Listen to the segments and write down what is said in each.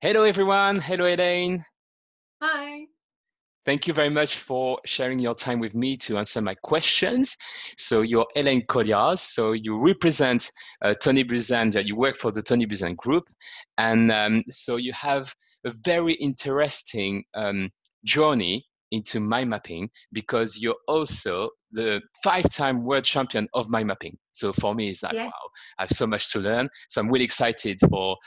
Hello, everyone. Hello, Elaine. Hi. Thank you very much for sharing your time with me to answer my questions. So you're Elaine Colliar. So you represent Tony Buzan. You work for the Tony Buzan Group. And so you have a very interesting journey into mind mapping because you're also the 5-time world champion of mind mapping. So for me, it's like, Yeah. wow, I have so much to learn. So I'm really excited for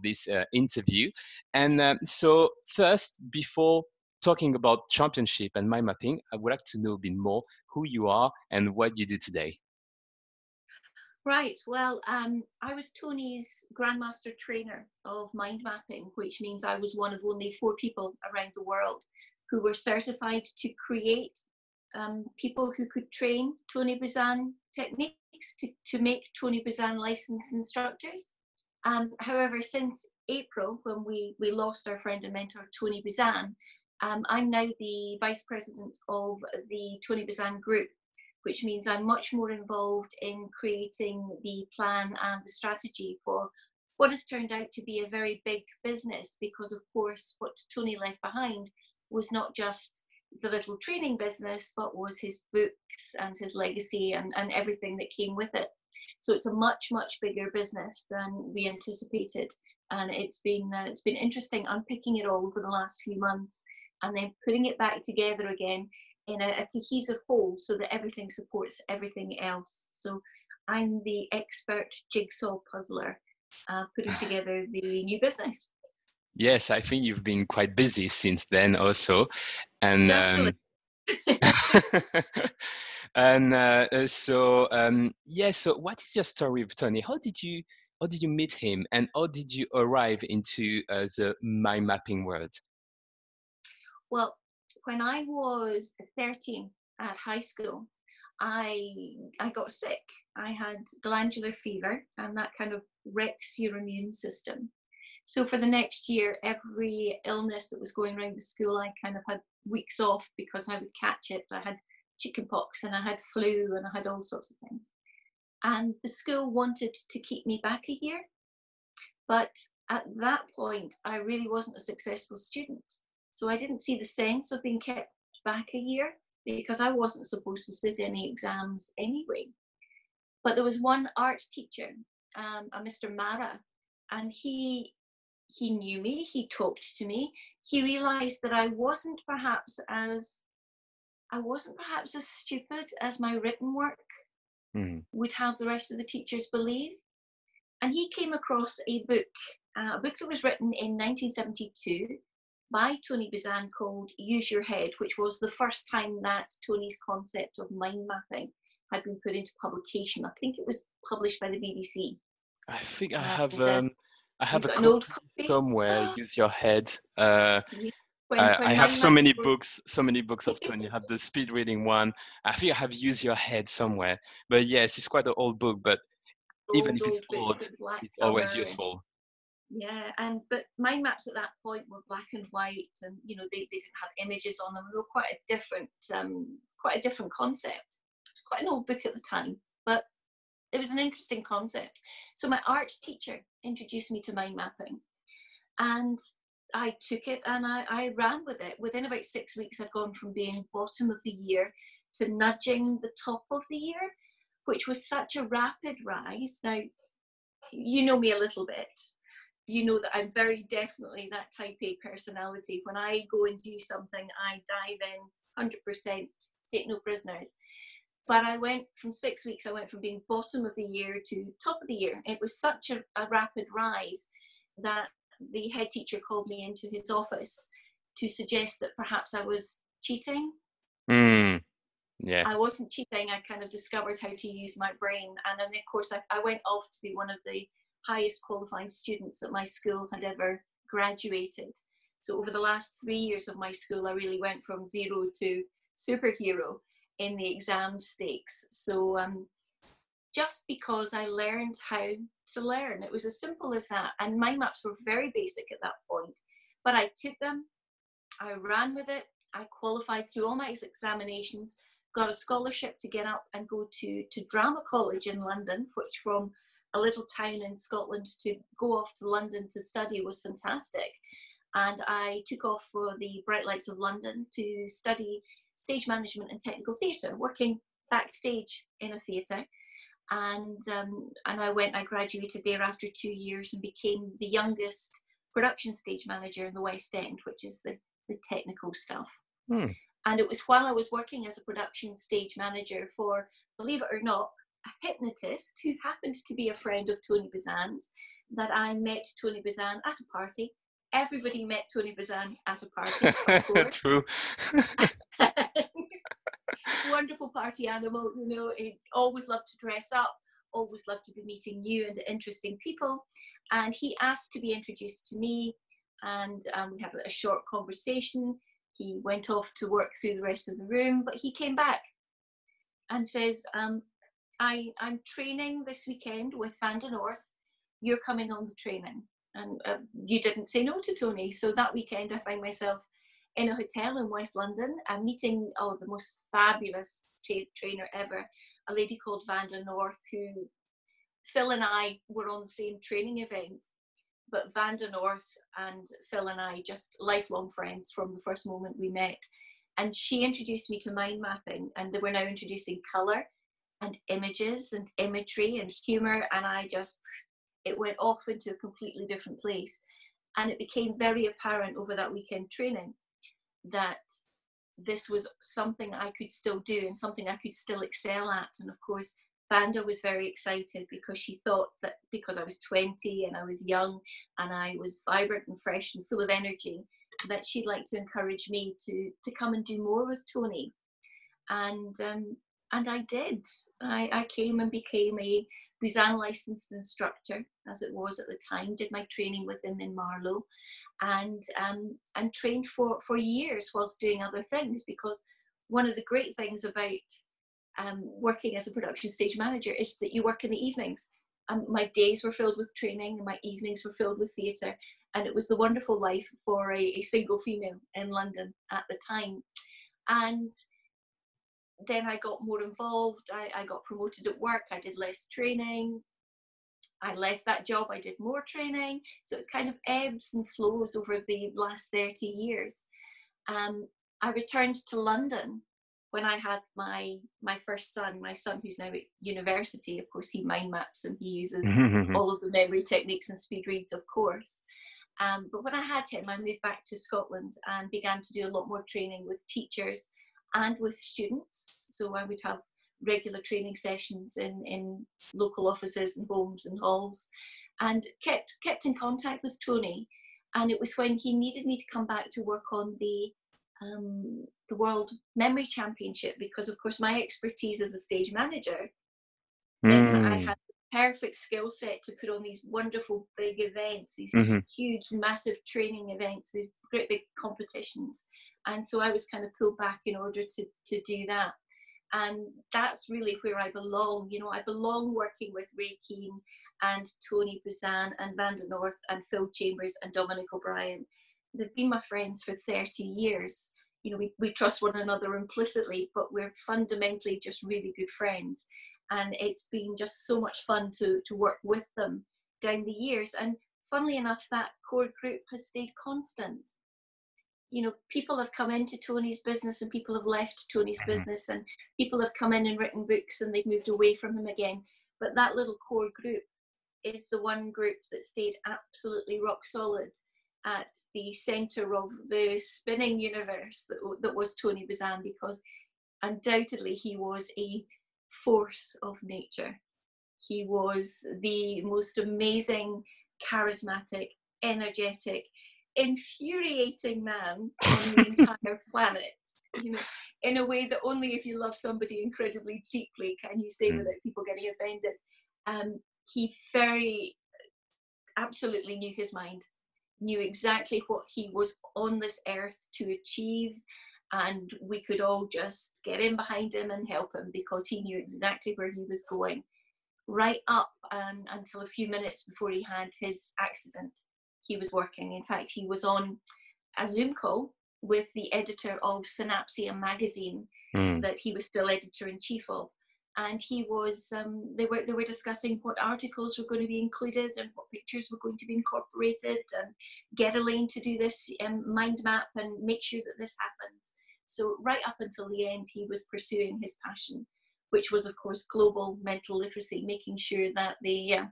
this interview. And so first, before talking about championship and mind mapping, I would like to know a bit more who you are and what you do today. Right. Well, I was Tony's Grandmaster Trainer of mind mapping, which means I was one of only 4 people around the world who were certified to create people who could train Tony Buzan techniques to make Tony Buzan licensed instructors. However, since April, when we lost our friend and mentor Tony Buzan, I'm now the Vice President of the Tony Buzan Group, which means I'm much more involved in creating the plan and the strategy for what has turned out to be a very big business, because of course what Tony left behind was not just the little training business, but was his books and his legacy and everything that came with it. So it's a much bigger business than we anticipated, and it's been interesting unpicking it all over the last few months and then putting it back together again in a cohesive whole so that everything supports everything else. So I'm the expert jigsaw puzzler putting together the new business. Yes, I think you've been quite busy since then also. And Just a so what is your story with Tony? How did you meet him and how did you arrive into the mind mapping world? Well, when I was 13 at high school, I got sick. I had glandular fever, and that kind of wrecks your immune system. So for the next year, every illness that was going around the school, I kind of had weeks off because I would catch it. I had chickenpox and I had flu and I had all sorts of things. And the school wanted to keep me back a year. But at that point, I really wasn't a successful student. So I didn't see the sense of being kept back a year because I wasn't supposed to sit any exams anyway. But there was one art teacher, a Mr. Mara, and he knew me, he talked to me, he realized that I wasn't perhaps as stupid as my written work would have the rest of the teachers believe. And he came across a book that was written in 1972 by Tony Buzan called Use Your Head, which was the first time that Tony's concept of mind mapping had been put into publication. I think it was published by the BBC. I think I have You've a got an old copy copy? somewhere. Use your head. When I have mind so mapping many was books, of Tony. I have the speed reading one. I think I have Use Your Head somewhere. But yes, it's quite an old book, but even if it's old book old, with black it's always cover, and useful. yeah, but mind maps at that point were black and white, and they didn't have images on them. They were quite a different concept. It was quite an old book at the time, but it was an interesting concept. So my art teacher introduced me to mind mapping, and I took it and I ran with it. Within about 6 weeks, I'd gone from being bottom of the year to nudging the top of the year, which was such a rapid rise. Now, you know me a little bit. You know that I'm very definitely that type A personality. When I go and do something, I dive in 100%, take no prisoners. But I went from 6 weeks, I went from being bottom of the year to top of the year. It was such a rapid rise that the head teacher called me into his office to suggest that perhaps I was cheating. Yeah. I wasn't cheating. I kind of discovered how to use my brain. And then, of course, I went off to be one of the highest qualified students that my school had ever graduated. So over the last 3 years of my school, I really went from zero to superhero in the exam stakes. So just because I learned how to learn, it was as simple as that. And mind maps were very basic at that point, but I took them, I ran with it, I qualified through all my examinations, got a scholarship to get up and go to drama college in London, which from a little town in Scotland to go off to London to study was fantastic. And I took off for the bright lights of London to study stage management and technical theatre, working backstage in a theatre. And I graduated there after 2 years and became the youngest production stage manager in the West End, which is the technical stuff. And it was while I was working as a production stage manager for, believe it or not, a hypnotist who happened to be a friend of Tony Buzan's, that I met Tony Buzan at a party. Everybody met Tony Buzan at a party, of course. True. Wonderful party animal, you know. He always loved to dress up, always loved to be meeting new and interesting people. And he asked to be introduced to me, and we had a short conversation. He went off to work through the rest of the room, but he came back and says, I'm training this weekend with Vanda North. You're coming on the training. And you didn't say no to Tony. So that weekend I find myself in a hotel in West London and meeting the most fabulous trainer ever, a lady called Vanda North, who Phil and I were on the same training event. But Vanda North and Phil and I, just lifelong friends from the first moment we met. And she introduced me to mind mapping, and they were now introducing colour and images and imagery and humour, and it went off into a completely different place. And it became very apparent over that weekend training that this was something I could still do and something I could still excel at. And of course, Vanda was very excited because she thought that because I was 20 and I was young and I was vibrant and fresh and full of energy, that she'd like to encourage me to come and do more with Tony. And I did. I came and became a Buzan licensed instructor, as it was at the time, did my training with him in Marlow, and trained for years whilst doing other things, because one of the great things about working as a production stage manager is that you work in the evenings. My days were filled with training and my evenings were filled with theatre, and it was the wonderful life for a single female in London at the time. And then I got more involved. I got promoted at work. I did less training. I left that job. I did more training. So it kind of ebbs and flows over the last 30 years. I returned to London when I had my first son, my son who's now at university. Of course, he mind maps and he uses all of the memory techniques and speed reads, of course. But when I had him, I moved back to Scotland and began to do a lot more training with teachers and with students. So I would have regular training sessions in local offices and homes and halls, and kept in contact with Tony. And it was when he needed me to come back to work on the World Memory Championship, because of course my expertise as a stage manager meant that I had the perfect skill set to put on these wonderful big events, these huge massive training events, these great big competitions. And so I was kind of pulled back in order to do that. And that's really where I belong. You know, I belong working with Ray Keane and Tony Buzan and Vanda North and Phil Chambers and Dominic O'Brien. They've been my friends for 30 years. You know, we trust one another implicitly, but we're fundamentally just really good friends. And it's been just so much fun to work with them down the years. And funnily enough, that core group has stayed constant. You know, people have come into Tony's business and people have left Tony's business, and people have come in and written books and they've moved away from him again. But that little core group is the one group that stayed absolutely rock solid at the centre of the spinning universe that was Tony Buzan, because undoubtedly he was a force of nature. He was the most amazing, charismatic, energetic, infuriating man on the entire planet. You know, in a way that only if you love somebody incredibly deeply can you say without people getting offended. He very absolutely knew his mind, knew exactly what he was on this earth to achieve, and we could all just get in behind him and help him because he knew exactly where he was going, right up and until a few minutes before he had his accident. He was working. In fact, he was on a Zoom call with the editor of Synapsia magazine that he was still editor-in-chief of. and he was they were discussing what articles were going to be included and what pictures were going to be incorporated, and get Elaine to do this mind map and make sure that this happens. So right up until the end, he was pursuing his passion, which was of course global mental literacy, making sure that the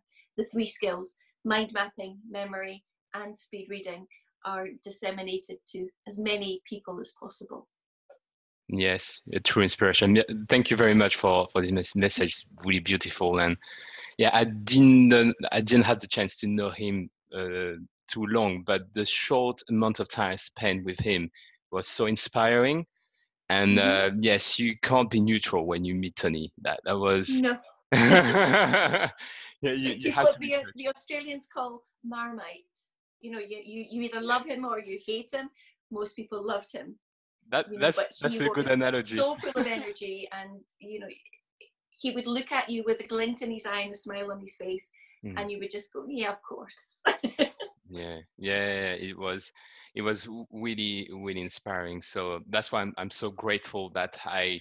three skills, mind mapping, memory and speed reading, are disseminated to as many people as possible. Yes, a true inspiration. Thank you very much for this message. It's really beautiful. And yeah, I didn't have the chance to know him too long, but the short amount of time I spent with him was so inspiring. And yes, you can't be neutral when you meet Tony. That was no. yeah, you He's have what to be the Australians call Marmite. You know, you either love him or you hate him. Most people loved him. But he that's a good was analogy. so full of energy, and he would look at you with a glint in his eye and a smile on his face, and you would just go, yeah, of course. yeah, it was really, really inspiring. So that's why I'm so grateful that I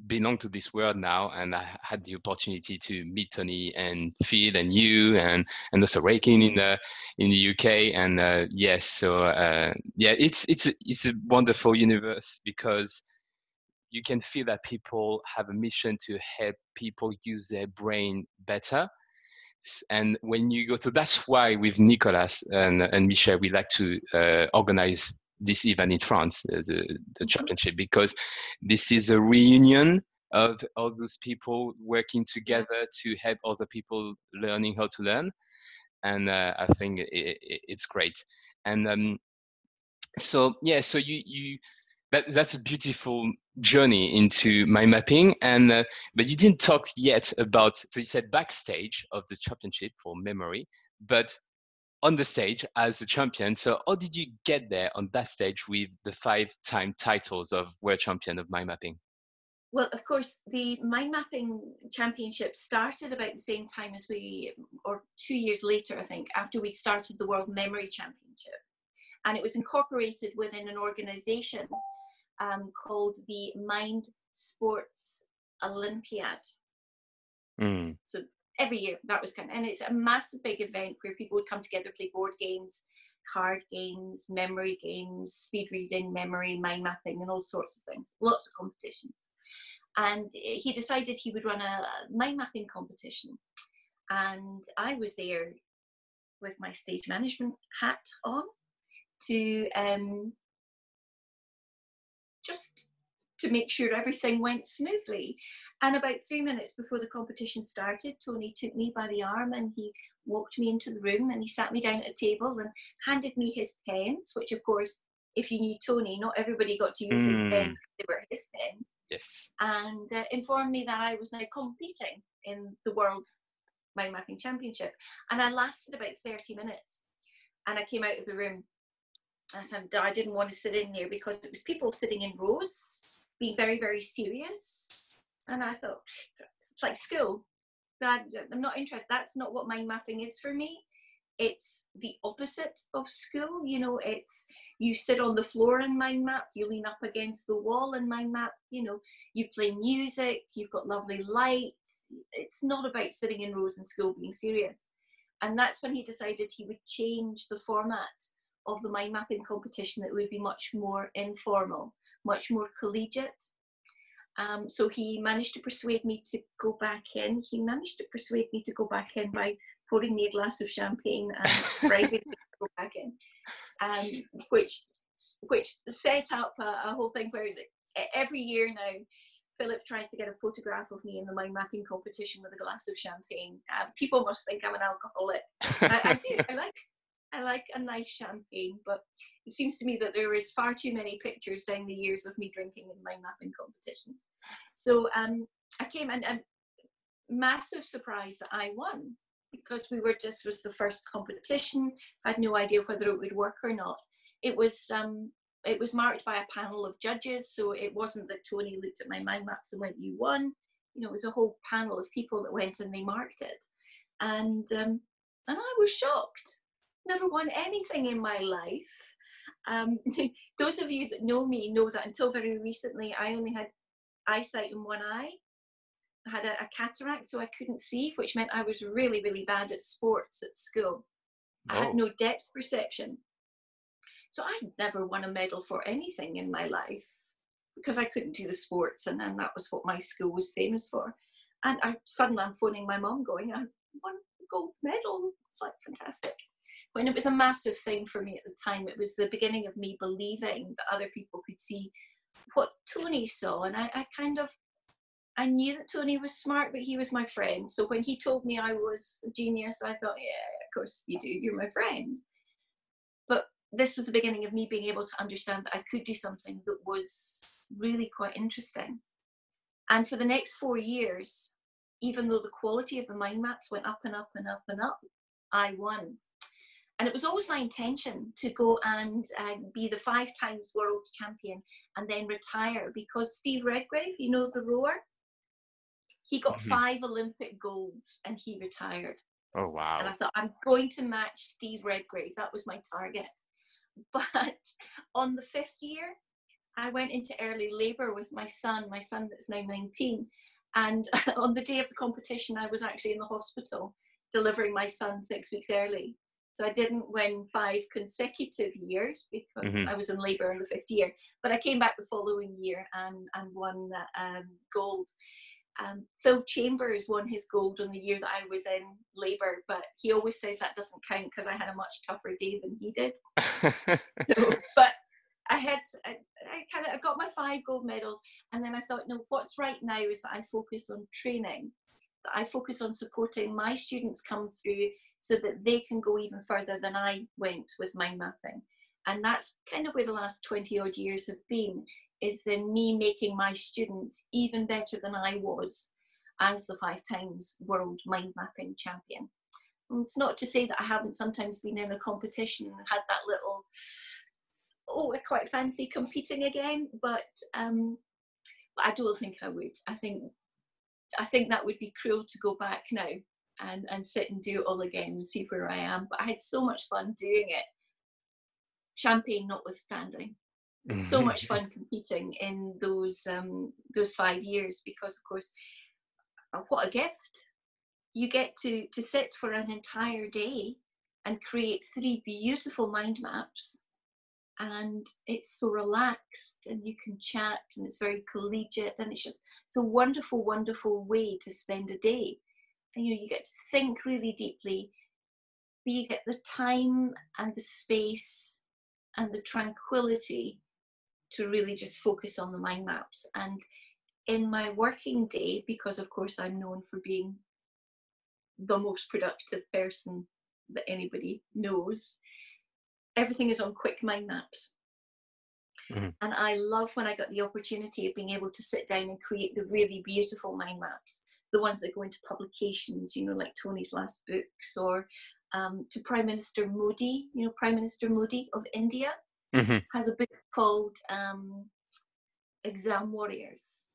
belong to this world now, and I had the opportunity to meet Tony and Phil and you and also Rakin in the UK. And yes, so yeah, it's a wonderful universe, because you can feel that people have a mission to help people use their brain better. And when you go to, that's why with Nicolas and Michel, we like to organize this event in France, the championship, because this is a reunion of all those people working together to help other people learning how to learn. And I think it's great. And so yeah, so you that's a beautiful journey into mind mapping. And but you didn't talk yet about, so you said backstage of the championship for memory, but on the stage as a champion. So how did you get there on that stage with the 5-time titles of world champion of mind mapping? Well, of course, the mind mapping championship started about the same time as or 2 years later, I think, after we'd started the World Memory Championship. And it was incorporated within an organization called the Mind Sports Olympiad. So every year that was and it's a massive big event where people would come together, play board games, card games, memory games, speed reading, memory, mind mapping, and all sorts of things, lots of competitions. And he decided he would run a mind mapping competition, and I was there with my stage management hat on to just to make sure everything went smoothly. And about 3 minutes before the competition started, Tony took me by the arm and he walked me into the room, and he sat me down at a table and handed me his pens, which of course, if you knew Tony, not everybody got to use his pens because they were his pens. Yes. And informed me that I was now competing in the World Mind Mapping Championship. And I lasted about 30 minutes. And I came out of the room. I didn't want to sit in there because it was people sitting in rows, being very, very serious. And I thought, it's like school. I'm not interested. That's not what mind mapping is for me. It's the opposite of school. It's you sit on the floor and mind map, you lean up against the wall and mind map, you play music, you've got lovely lights. It's not about sitting in rows in school being serious. And that's when he decided he would change the format of the mind mapping competition. That would be much more informal, much more collegiate. So he managed to persuade me to go back in. He managed to persuade me to go back in by pouring me a glass of champagne and bribing me to go back in, which set up a whole thing where every year now, Philip tries to get a photograph of me in the mind mapping competition with a glass of champagne. People must think I'm an alcoholic. I do. I like a nice champagne, but it seems to me that there is far too many pictures down the years of me drinking in mind mapping competitions. So I came, and massive surprise that I won, because this was the first competition. I had no idea whether it would work or not. It was marked by a panel of judges, so it wasn't that Tony looked at my mind maps and went, "You won." It was a whole panel of people that went and they marked it, and I was shocked. Never won anything in my life. Those of you that know me know that until very recently, I only had eyesight in one eye. I had a cataract, so I couldn't see, which meant I was really, really bad at sports at school. I had no depth perception. So I never won a medal for anything in my life because I couldn't do the sports, and then that was what my school was famous for. And suddenly I'm phoning my mom going, I won a gold medal. It's like fantastic. When it was a massive thing for me at the time, it was the beginning of me believing that other people could see what Tony saw. And I knew that Tony was smart, but he was my friend. So when he told me I was a genius, I thought, yeah, of course you do, you're my friend. But this was the beginning of me being able to understand that I could do something that was really quite interesting. And for the next 4 years, even though the quality of the mind maps went up and up and up and up, I won. And it was always my intention to go and be the 5 times world champion and then retire, because Steve Redgrave, you know, the rower, he got 5 Olympic golds and he retired. Oh, wow. And I thought, I'm going to match Steve Redgrave. That was my target. But on the 5th year, I went into early labour with my son that's now 19. And on the day of the competition, I was actually in the hospital delivering my son 6 weeks early. So I didn't win 5 consecutive years because I was in labour in the 5th year. But I came back the following year and won gold. Phil Chambers won his gold on the year that I was in labour, but he always says that doesn't count because I had a much tougher day than he did. But I got my 5 gold medals, and then I thought, no, what's right now is that I focus on training, that I focus on supporting my students come through so that they can go even further than I went with mind mapping. And that's kind of where the last 20 odd years have been, is in me making my students even better than I was as the 5 times world mind mapping champion. And it's not to say that I haven't sometimes been in a competition and had that little, I quite fancy competing again, but I don't think I would. I think that would be cruel to go back now and sit and do it all again and see where I am. But I had so much fun doing it, champagne notwithstanding. So much fun competing in those 5 years, because of course, what a gift. You get to sit for an entire day and create 3 beautiful mind maps, and it's so relaxed and you can chat and it's very collegiate, and it's a wonderful, wonderful way to spend a day. And you get to think really deeply, but you get the time and the space and the tranquility to really just focus on the mind maps. And in my working day, because of course I'm known for being the most productive person that anybody knows, everything is on quick mind maps. And I love when I got the opportunity of being able to sit down and create the really beautiful mind maps, the ones that go into publications, like Tony's last books, or to Prime Minister Modi. Prime Minister Modi of India has a book called Exam Warriors.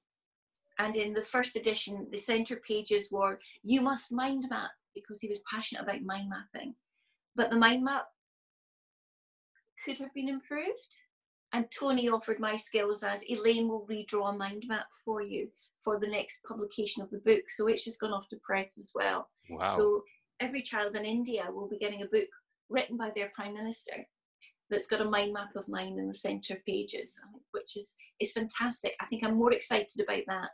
And in the first edition, the center pages were, you must mind map, because he was passionate about mind mapping. But the mind map could have been improved. And Tony offered my skills as, Elaine will redraw a mind map for you for the next publication of the book. So it's just gone off to press as well. Wow. So every child in India will be getting a book written by their Prime Minister that's got a mind map of mine in the center pages, which is fantastic. I think I'm more excited about that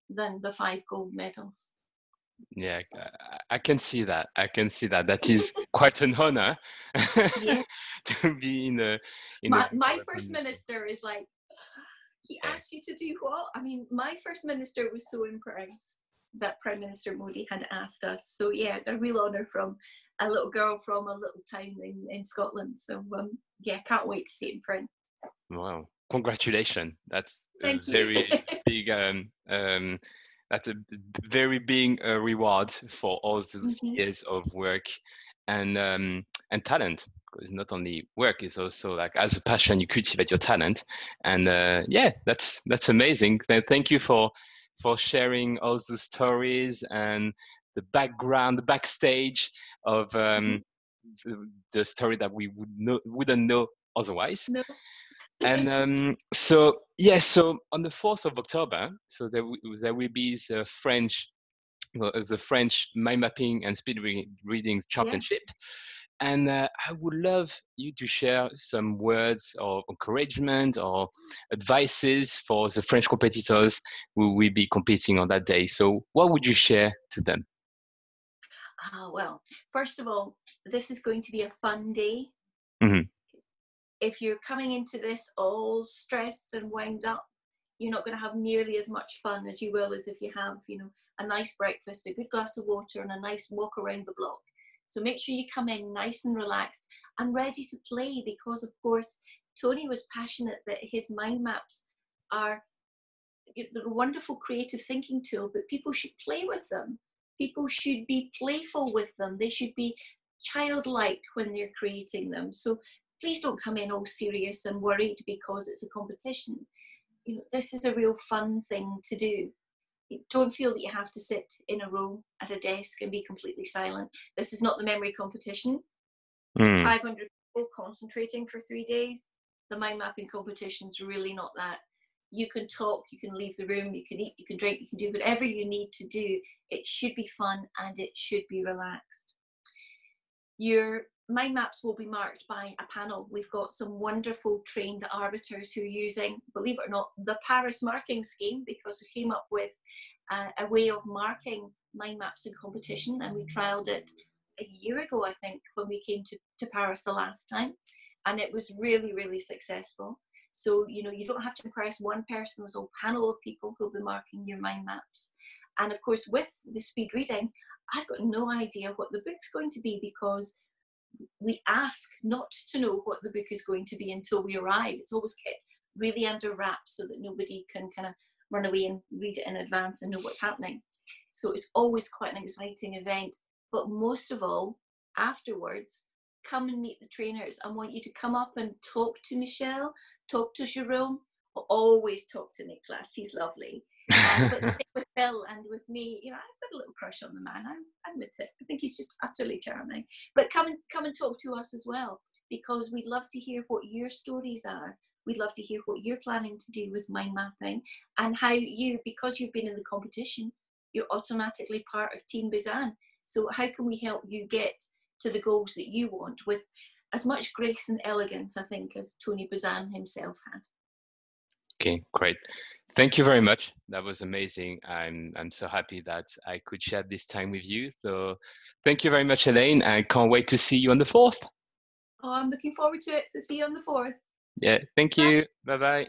than the 5 gold medals. Yeah, I can see that. That is quite an honor to be in my first minister is like, he asked you to do what? I mean, my first minister was so impressed that Prime Minister Modi had asked us. So yeah, a real honor from a little girl from a little town in Scotland. So can't wait to see it in print. Wow, congratulations. That's a very big that's a very big reward for all those years of work and talent. Because not only work, is also like, as a passion, you cultivate your talent. And that's amazing. Thank you for sharing all the stories and the background, the backstage of the story that we wouldn't know otherwise. No. And so yeah, so on the 4th of October, so there will be the French mind mapping and speed reading championship. And I would love you to share some words of encouragement or advices for the French competitors who will be competing on that day. So what would you share to them? Well, first of all, this is going to be a fun day. Mm-hmm. If you're coming into this all stressed and wound up, you're not going to have nearly as much fun as you will as if you have, a nice breakfast, a good glass of water, and a nice walk around the block. So make sure you come in nice and relaxed and ready to play, because of course Tony was passionate that his mind maps are they're a wonderful creative thinking tool, but people should play with them. People should be playful with them. They should be childlike when they're creating them. So please don't come in all serious and worried because it's a competition. This is a real fun thing to do. Don't feel that you have to sit in a row at a desk and be completely silent. This is not the memory competition. 500 people concentrating for 3 days. The mind mapping competition's really not that. You can talk, you can leave the room, you can eat, you can drink, you can do whatever you need to do. It should be fun and it should be relaxed. Your mind maps will be marked by a panel. We've got some wonderful trained arbiters who are using, believe it or not, the Paris marking scheme, because we came up with a way of marking mind maps in competition, and we trialed it a year ago, I think, when we came to Paris the last time, and it was really, really successful. So, you don't have to impress one person. There's a whole panel of people who'll be marking your mind maps. And of course, with the speed reading, I've got no idea what the book's going to be, because we ask not to know what the book is going to be until we arrive. It's always kept really under wraps so that nobody can kind of run away and read it in advance and know what's happening. So it's always quite an exciting event. But most of all, afterwards, come and meet the trainers. I want you to come up and talk to Michelle, talk to Jerome, always talk to Nicholas. He's lovely. But same with Phil and with me. I've got a little crush on the man. I admit it. I think he's just utterly charming. But come and talk to us as well, because we'd love to hear what your stories are. We'd love to hear what you're planning to do with mind mapping, and how because you've been in the competition, you're automatically part of Team Buzan. So how can we help you get to the goals that you want with as much grace and elegance, I think, as Tony Buzan himself had. Okay, great. Thank you very much. That was amazing. I'm so happy that I could share this time with you. So thank you very much, Elaine. I can't wait to see you on the 4th. Oh, I'm looking forward to it. So see you on the 4th. Yeah, thank you. Bye-bye.